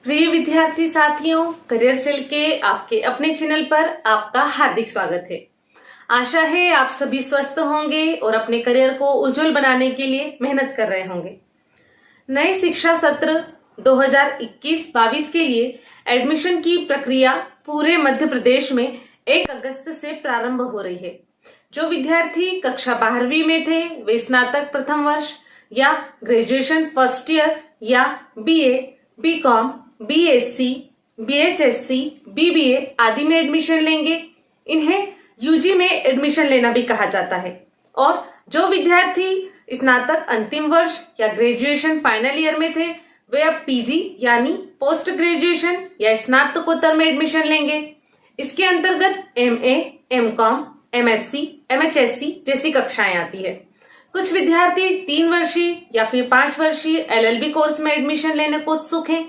प्रिय विद्यार्थी साथियों, करियर सेल के आपके अपने चैनल पर आपका हार्दिक स्वागत है। आशा है आप सभी स्वस्थ होंगे और अपने करियर को उज्जवल बनाने के लिए मेहनत कर रहे होंगे। नए शिक्षा सत्र 2021-22 के लिए एडमिशन की प्रक्रिया पूरे मध्य प्रदेश में 1 अगस्त से प्रारंभ हो रही है। जो विद्यार्थी कक्षा 12वीं में थे वे स्नातक प्रथम वर्ष या ग्रेजुएशन फर्स्ट ईयर या बीए, बीकॉम, बीएससी, बीएचएससी, बीबीए आदि में एडमिशन लेंगे। इन्हें यूजी में एडमिशन लेना भी कहा जाता है। और जो विद्यार्थी स्नातक अंतिम वर्ष या ग्रेजुएशन फाइनल ईयर में थे वे अब पीजी यानी पोस्ट ग्रेजुएशन या स्नातकोत्तर में एडमिशन लेंगे। इसके अंतर्गत एमए, एमकॉम, एमएससी, एमएचएससी जैसी कक्षाएं आती है। कुछ विद्यार्थी 3 वर्षीय या फिर 5 वर्षीय एलएलबी कोर्स में एडमिशन लेने को उत्सुक हैं।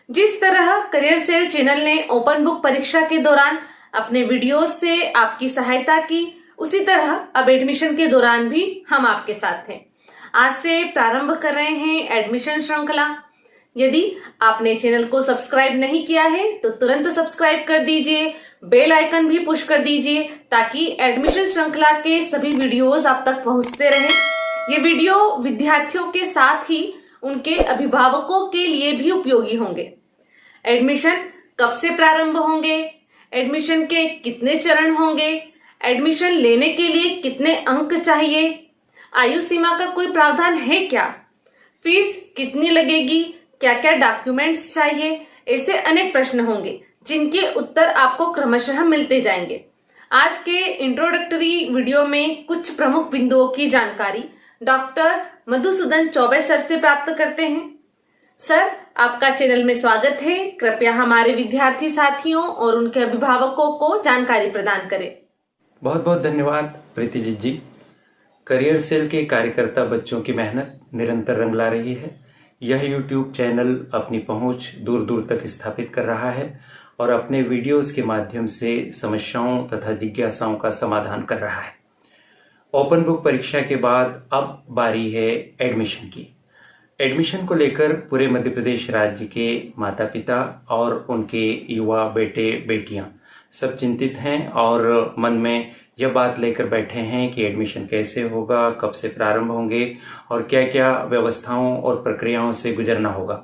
जिस तरह करियर सेल चैनल ने ओपन बुक परीक्षा के दौरान अपने वीडियोस से आपकी सहायता की, उसी तरह अब एडमिशन के दौरान भी हम आपके साथ हैं। आज से प्रारंभ कर रहे हैं एडमिशन श्रृंखला। यदि आपने चैनल को सब्सक्राइब नहीं किया है तो तुरंत सब्सक्राइब कर दीजिए, बेल आइकन भी पुश कर दीजिए ताकि एडमिशन श्रृंखला के सभी वीडियोस आप तक पहुंचते रहें। ये वीडियो विद्यार्थियों के साथ ही उनके अभिभावकों के लिए भी उपयोगी होंगे। एडमिशन कब से प्रारंभ होंगे, एडमिशन के कितने चरण होंगे, एडमिशन लेने के लिए कितने अंक चाहिए, आयु सीमा का कोई प्रावधान है क्या, फीस कितनी लगेगी, क्या क्या डॉक्यूमेंट्स चाहिए, ऐसे अनेक प्रश्न होंगे जिनके उत्तर आपको क्रमशः मिलते जाएंगे। आज के इंट्रोडक्टरी वीडियो में कुछ प्रमुख बिंदुओं की जानकारी डॉक्टर मधुसूदन चौबे सर से प्राप्त करते हैं। सर, आपका चैनल में स्वागत है। कृपया हमारे विद्यार्थी साथियों और उनके अभिभावकों को जानकारी प्रदान करें। बहुत बहुत धन्यवाद प्रीति जी। करियर सेल के कार्यकर्ता बच्चों की मेहनत निरंतर रंग ला रही है। यह यूट्यूब चैनल अपनी पहुंच दूर दूर तक स्थापित कर रहा है और अपने वीडियोस के माध्यम से समस्याओं तथा जिज्ञासाओं का समाधान कर रहा है। ओपन बुक परीक्षा के बाद अब बारी है एडमिशन की। एडमिशन को लेकर पूरे मध्य प्रदेश राज्य के माता पिता और उनके युवा बेटे बेटियां सब चिंतित हैं और मन में यह बात लेकर बैठे हैं कि एडमिशन कैसे होगा, कब से प्रारंभ होंगे और क्या क्या व्यवस्थाओं और प्रक्रियाओं से गुजरना होगा।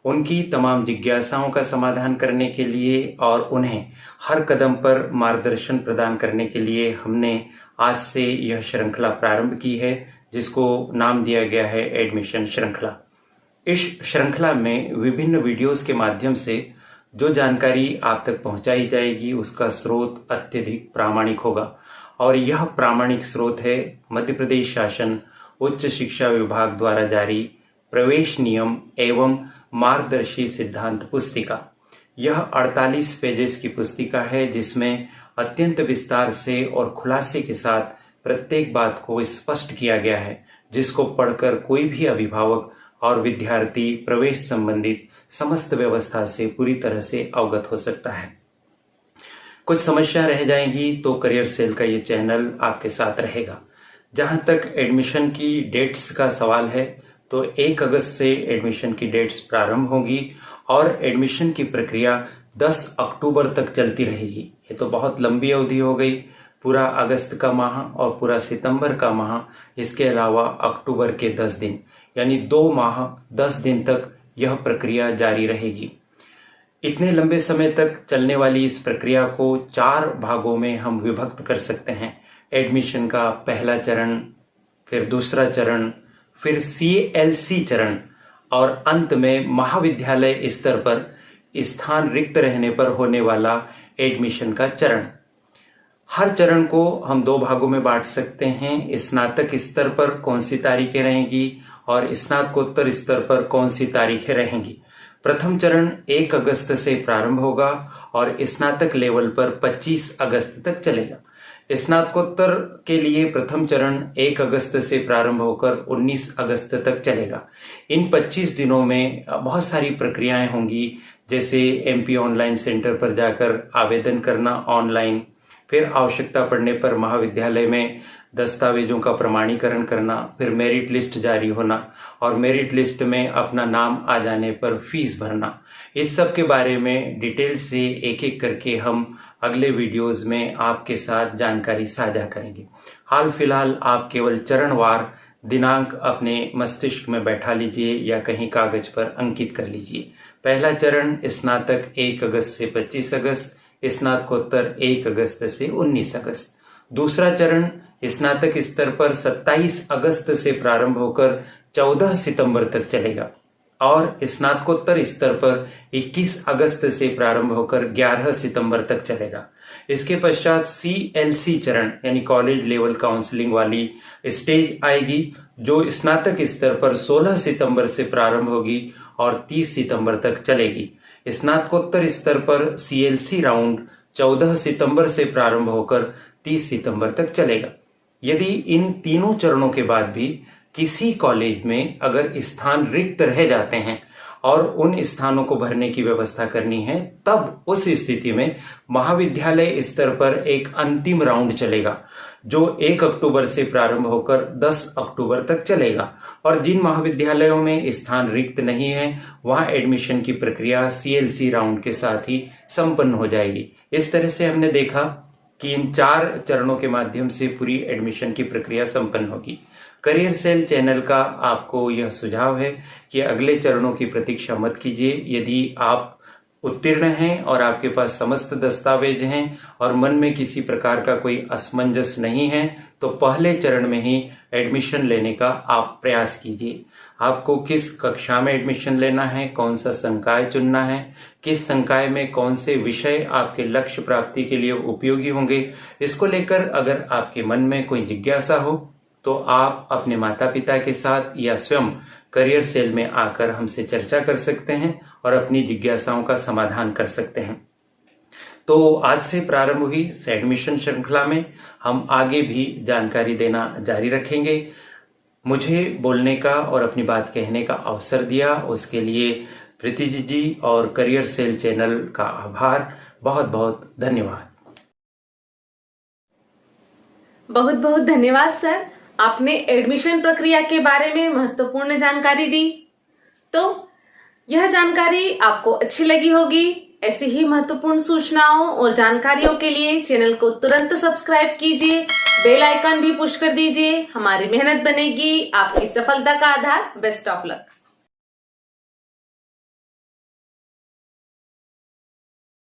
उनकी तमाम जिज्ञासाओं का समाधान करने के लिए और उन्हें हर कदम पर मार्गदर्शन प्रदान करने के लिए हमने आज से यह श्रृंखला प्रारंभ की है, जिसको नाम दिया गया है एडमिशन श्रृंखला। इस श्रृंखला में विभिन्न वीडियोस के माध्यम से जो जानकारी आप तक पहुंचाई जाएगी उसका स्रोत अत्यधिक प्रामाणिक होगा और यह प्रामाणिक स्रोत है मध्य प्रदेश शासन उच्च शिक्षा विभाग द्वारा जारी प्रवेश नियम एवं मार्गदर्शी सिद्धांत पुस्तिका। यह 48 पेजेस की पुस्तिका है जिसमें अत्यंत विस्तार से और खुलासे के साथ प्रत्येक बात को स्पष्ट किया गया है, जिसको पढ़कर कोई भी अभिभावक और विद्यार्थी प्रवेश संबंधित समस्त व्यवस्था से पूरी तरह से अवगत हो सकता है। कुछ समस्या रह जाएंगी तो करियर सेल का ये चैनल आपके साथ रहेगा। जहां तक एडमिशन की डेट्स का सवाल है तो 1 अगस्त से एडमिशन की डेट्स प्रारंभ होगी और एडमिशन की प्रक्रिया 10 अक्टूबर तक चलती रहेगी। ये तो बहुत लंबी अवधि हो गई। पूरा अगस्त का माह और पूरा सितंबर का माह, इसके अलावा अक्टूबर के 10 दिन, यानी 2 माह 10 दिन तक यह प्रक्रिया जारी रहेगी। इतने लंबे समय तक चलने वाली इस प्रक्रिया को 4 भागों में हम विभक्त कर सकते हैं। एडमिशन का पहला चरण, फिर दूसरा चरण, फिर सीएलसी चरण और अंत में महाविद्यालय स्तर पर स्थान रिक्त रहने पर होने वाला एडमिशन का चरण। हर चरण को हम 2 भागों में बांट सकते हैं। स्नातक स्तर पर कौन सी तारीखें रहेंगी और स्नातकोत्तर स्तर पर कौन सी तारीखें रहेंगी। प्रथम चरण 1 अगस्त से प्रारंभ होगा और स्नातक लेवल पर 25 अगस्त तक चलेगा। स्नातकोत्तर के लिए प्रथम चरण 1 अगस्त से प्रारंभ होकर 19 अगस्त तक चलेगा। इन 25 दिनों में बहुत सारी प्रक्रियाएं होंगी, जैसे एमपी ऑनलाइन सेंटर पर जाकर आवेदन करना ऑनलाइन, फिर आवश्यकता पड़ने पर महाविद्यालय में दस्तावेजों का प्रमाणीकरण करना, फिर मेरिट लिस्ट जारी होना और मेरिट लिस्ट में अपना नाम आ जाने पर फीस भरना, इस सब के बारे में डिटेल से एक एक करके हम अगले वीडियोस में आपके साथ जानकारी साझा करेंगे। हाल फिलहाल आप केवल चरणवार दिनांक अपने मस्तिष्क में बैठा लीजिए या कहीं कागज पर अंकित कर लीजिए। पहला चरण स्नातक 1 अगस्त से 25 अगस्त, स्नातकोत्तर 1 अगस्त से 19 अगस्त। दूसरा चरण स्नातक स्तर पर 27 अगस्त से प्रारंभ होकर 14 सितंबर तक चलेगा और स्नातकोत्तर स्तर पर 21 अगस्त से प्रारंभ होकर 11 सितंबर तक चलेगा। इसके पश्चात CLC चरण यानी कॉलेज लेवल काउंसलिंग वाली स्टेज आएगी, जो स्नातक स्तर पर 16 सितंबर से प्रारंभ होगी और 30 सितंबर तक चलेगी। स्नातकोत्तर स्तर पर CLC राउंड 14 सितंबर से प्रारंभ होकर 30 सितंबर तक चलेगा। यदि इन तीनों चरणों के बाद भी किसी कॉलेज में अगर स्थान रिक्त रह जाते हैं और उन स्थानों को भरने की व्यवस्था करनी है, तब उस स्थिति में महाविद्यालय स्तर पर एक अंतिम राउंड चलेगा, जो 1 अक्टूबर से प्रारंभ होकर 10 अक्टूबर तक चलेगा। और जिन महाविद्यालयों में स्थान रिक्त नहीं है, वहां एडमिशन की प्रक्रिया CLC राउंड के साथ ही संपन्न हो जाएगी। इस तरह से हमने देखा कि इन 4 चरणों के माध्यम से पूरी एडमिशन की प्रक्रिया संपन्न होगी। करियर सेल चैनल का आपको यह सुझाव है कि अगले चरणों की प्रतीक्षा मत कीजिए। यदि आप उत्तीर्ण हैं और आपके पास समस्त दस्तावेज हैं और मन में किसी प्रकार का कोई असमंजस नहीं है, तो पहले चरण में ही एडमिशन लेने का आप प्रयास कीजिए। आपको किस कक्षा में एडमिशन लेना है, कौन सा संकाय चुनना है, किस संकाय में कौन से विषय आपके लक्ष्य प्राप्ति के लिए उपयोगी होंगे, इसको लेकर अगर आपके मन में कोई जिज्ञासा हो तो आप अपने माता पिता के साथ या स्वयं करियर सेल में आकर हमसे चर्चा कर सकते हैं और अपनी जिज्ञासाओं का समाधान कर सकते हैं। तो आज से प्रारंभ हुई इस एडमिशन श्रृंखला में हम आगे भी जानकारी देना जारी रखेंगे। मुझे बोलने का और अपनी बात कहने का अवसर दिया, उसके लिए प्रीति जी और करियर सेल चैनल का आभार। बहुत बहुत धन्यवाद। बहुत बहुत धन्यवाद सर, आपने एडमिशन प्रक्रिया के बारे में महत्वपूर्ण जानकारी दी। तो यह जानकारी आपको अच्छी लगी होगी। ऐसी ही महत्वपूर्ण सूचनाओं और जानकारियों के लिए चैनल को तुरंत सब्सक्राइब कीजिए, बेल आइकन भी पुश कर दीजिए। हमारी मेहनत बनेगी आपकी सफलता का आधार। Best of luck.